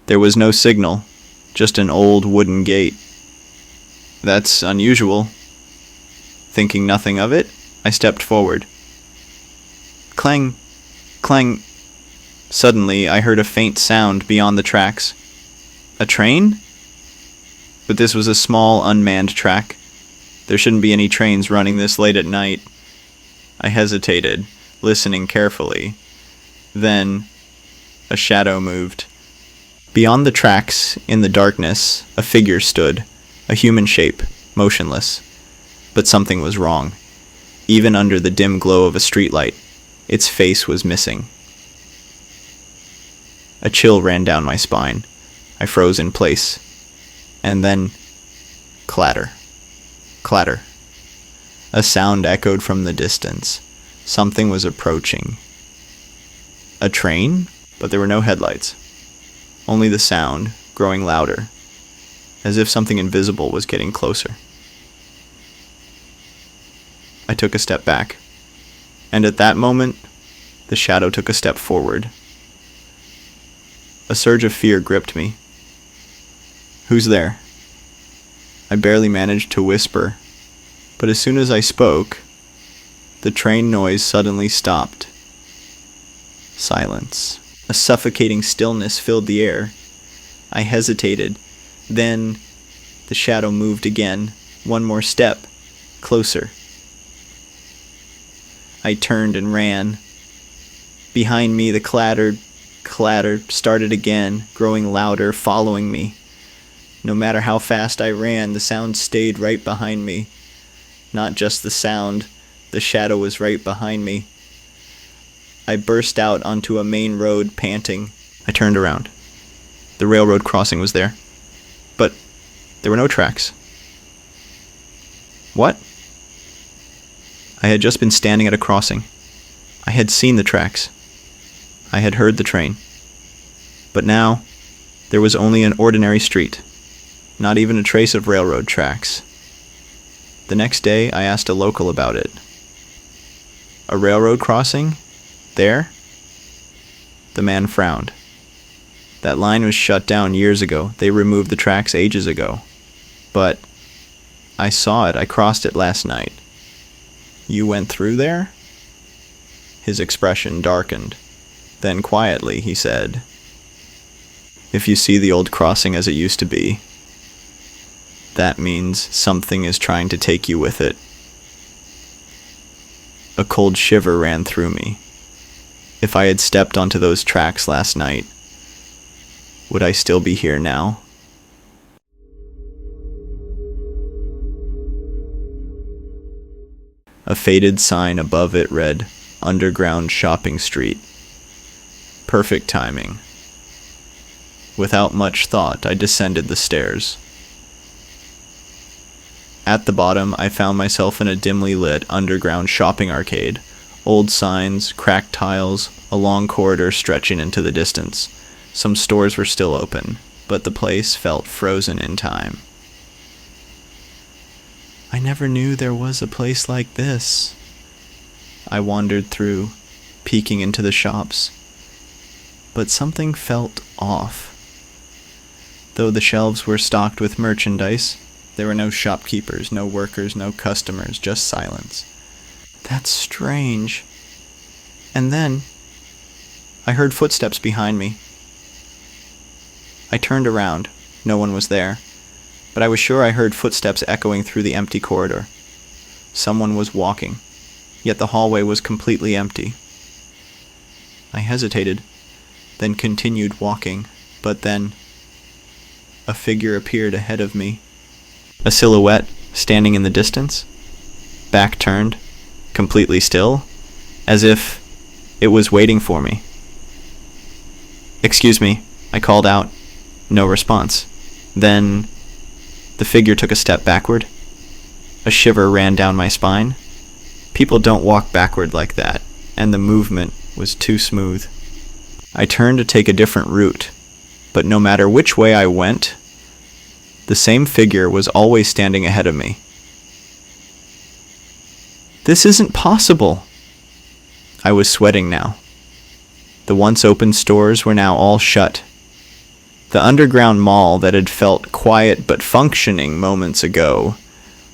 There was no signal, just an old wooden gate. That's unusual. Thinking nothing of it, I stepped forward. Clang, clang. Suddenly, I heard a faint sound beyond the tracks. A train? But this was a small, unmanned track. There shouldn't be any trains running this late at night. I hesitated, listening carefully. Then, a shadow moved. Beyond the tracks, in the darkness, a figure stood, a human shape, motionless. But something was wrong. Even under the dim glow of a streetlight, its face was missing. A chill ran down my spine. I froze in place. And then, clatter. Clatter. A sound echoed from the distance. Something was approaching. A train? But there were no headlights. Only the sound, growing louder, as if something invisible was getting closer. I took a step back, and at that moment, the shadow took a step forward. A surge of fear gripped me. Who's there? I barely managed to whisper, but as soon as I spoke, the train noise suddenly stopped. Silence. A suffocating stillness filled the air. I hesitated. Then the shadow moved again. One more step. Closer. I turned and ran. Behind me, the clatter started again, growing louder, following me. No matter how fast I ran, the sound stayed right behind me. Not just the sound, the shadow was right behind me. I burst out onto a main road, panting. I turned around. The railroad crossing was there. But there were no tracks. What? I had just been standing at a crossing. I had seen the tracks. I had heard the train. But now, there was only an ordinary street. Not even a trace of railroad tracks. The next day, I asked a local about it. A railroad crossing? There? The man frowned. That line was shut down years ago. They removed the tracks ages ago. But I saw it. I crossed it last night. You went through there? His expression darkened. Then quietly he said, "If you see the old crossing as it used to be, that means something is trying to take you with it." A cold shiver ran through me. If I had stepped onto those tracks last night, would I still be here now? A faded sign above it read, "Underground Shopping Street." Perfect timing. Without much thought, I descended the stairs. At the bottom, I found myself in a dimly lit underground shopping arcade. Old signs, cracked tiles, a long corridor stretching into the distance. Some stores were still open, but the place felt frozen in time. I never knew there was a place like this. I wandered through, peeking into the shops. But something felt off. Though the shelves were stocked with merchandise, there were no shopkeepers, no workers, no customers, just silence. That's strange. And then, I heard footsteps behind me. I turned around. No one was there. But I was sure I heard footsteps echoing through the empty corridor. Someone was walking, yet the hallway was completely empty. I hesitated, then continued walking, but then a figure appeared ahead of me. A silhouette standing in the distance, back turned, completely still, as if it was waiting for me. "Excuse me," I called out. No response. Then the figure took a step backward. A shiver ran down my spine. People don't walk backward like that, and the movement was too smooth. I turned to take a different route, but no matter which way I went, the same figure was always standing ahead of me. This isn't possible. I was sweating now. The once open stores were now all shut. The underground mall that had felt quiet but functioning moments ago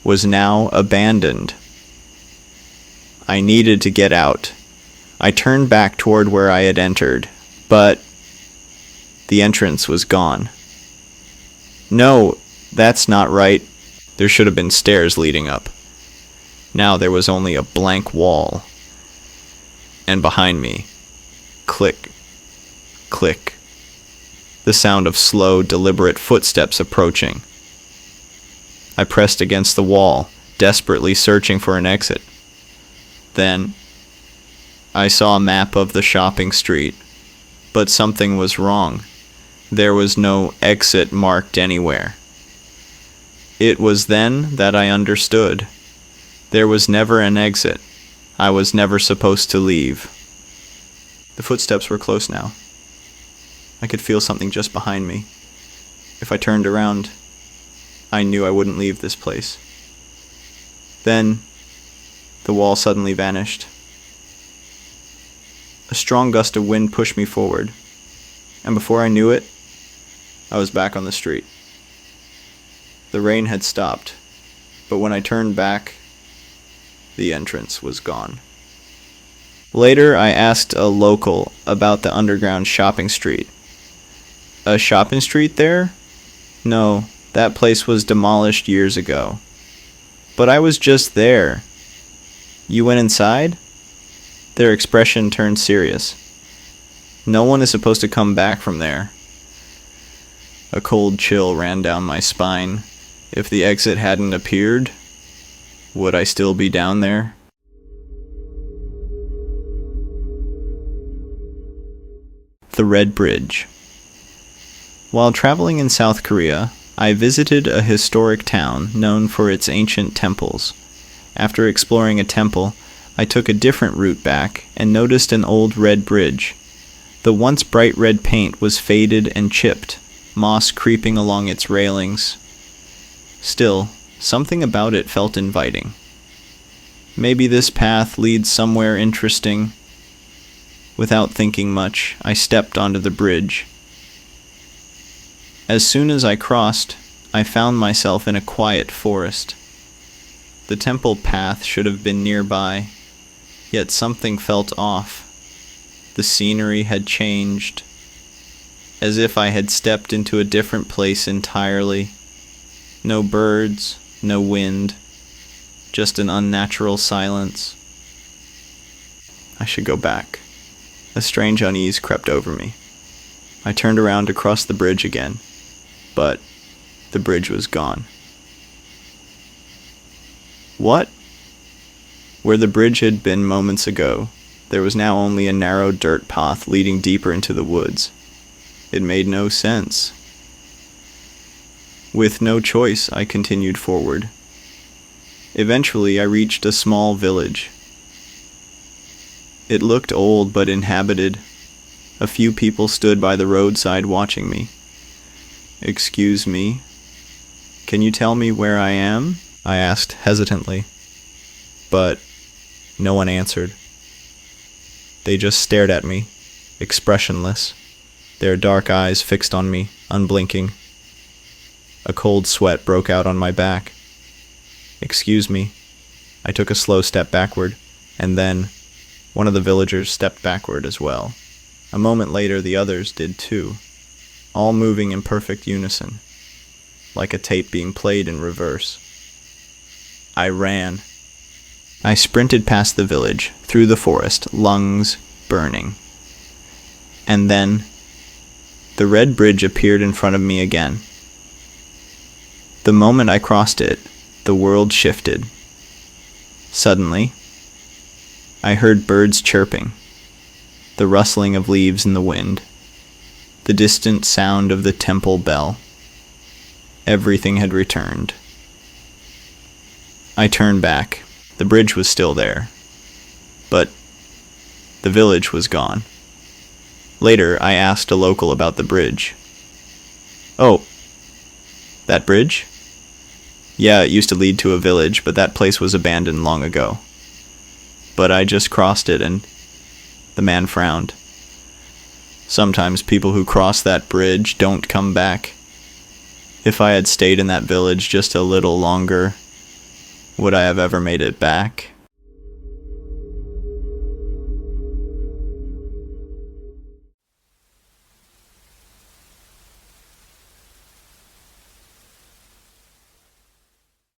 was now abandoned. I needed to get out. I turned back toward where I had entered, but the entrance was gone. No, that's not right. There should have been stairs leading up. Now there was only a blank wall. And behind me, click, click, the sound of slow, deliberate footsteps approaching. I pressed against the wall, desperately searching for an exit. Then, I saw a map of the shopping street, but something was wrong. There was no exit marked anywhere. It was then that I understood. There was never an exit. I was never supposed to leave. The footsteps were close now. I could feel something just behind me. If I turned around, I knew I wouldn't leave this place. Then, the wall suddenly vanished. A strong gust of wind pushed me forward, and before I knew it, I was back on the street. The rain had stopped, but when I turned back, the entrance was gone. Later, I asked a local about the underground shopping street. A shopping street there? No, that place was demolished years ago. But I was just there. You went inside? Their expression turned serious. No one is supposed to come back from there. A cold chill ran down my spine. If the exit hadn't appeared, would I still be down there? The Red Bridge. While traveling in South Korea, I visited a historic town known for its ancient temples. After exploring a temple, I took a different route back and noticed an old red bridge. The once bright red paint was faded and chipped, moss creeping along its railings. Still, something about it felt inviting. Maybe this path leads somewhere interesting. Without thinking much, I stepped onto the bridge. As soon as I crossed, I found myself in a quiet forest. The temple path should have been nearby, yet something felt off. The scenery had changed, as if I had stepped into a different place entirely. No birds, no wind, just an unnatural silence. I should go back. A strange unease crept over me. I turned around to cross the bridge again, but the bridge was gone. What? Where the bridge had been moments ago, there was now only a narrow dirt path leading deeper into the woods. It made no sense. With no choice, I continued forward. Eventually, I reached a small village. It looked old but inhabited. A few people stood by the roadside watching me. "Excuse me, can you tell me where I am?" I asked hesitantly. But no one answered. They just stared at me, expressionless, their dark eyes fixed on me, unblinking. A cold sweat broke out on my back. "Excuse me." I took a slow step backward, and then one of the villagers stepped backward as well. A moment later, the others did too, all moving in perfect unison, like a tape being played in reverse. I ran. I sprinted past the village, through the forest, lungs burning. And then, the red bridge appeared in front of me again. The moment I crossed it, the world shifted. Suddenly, I heard birds chirping, the rustling of leaves in the wind, the distant sound of the temple bell. Everything had returned. I turned back. The bridge was still there, but the village was gone. Later, I asked a local about the bridge. "Oh, that bridge? Yeah, it used to lead to a village, but that place was abandoned long ago. But I just crossed it," and the man frowned. Sometimes people who cross that bridge don't come back. If I had stayed in that village just a little longer, would I have ever made it back?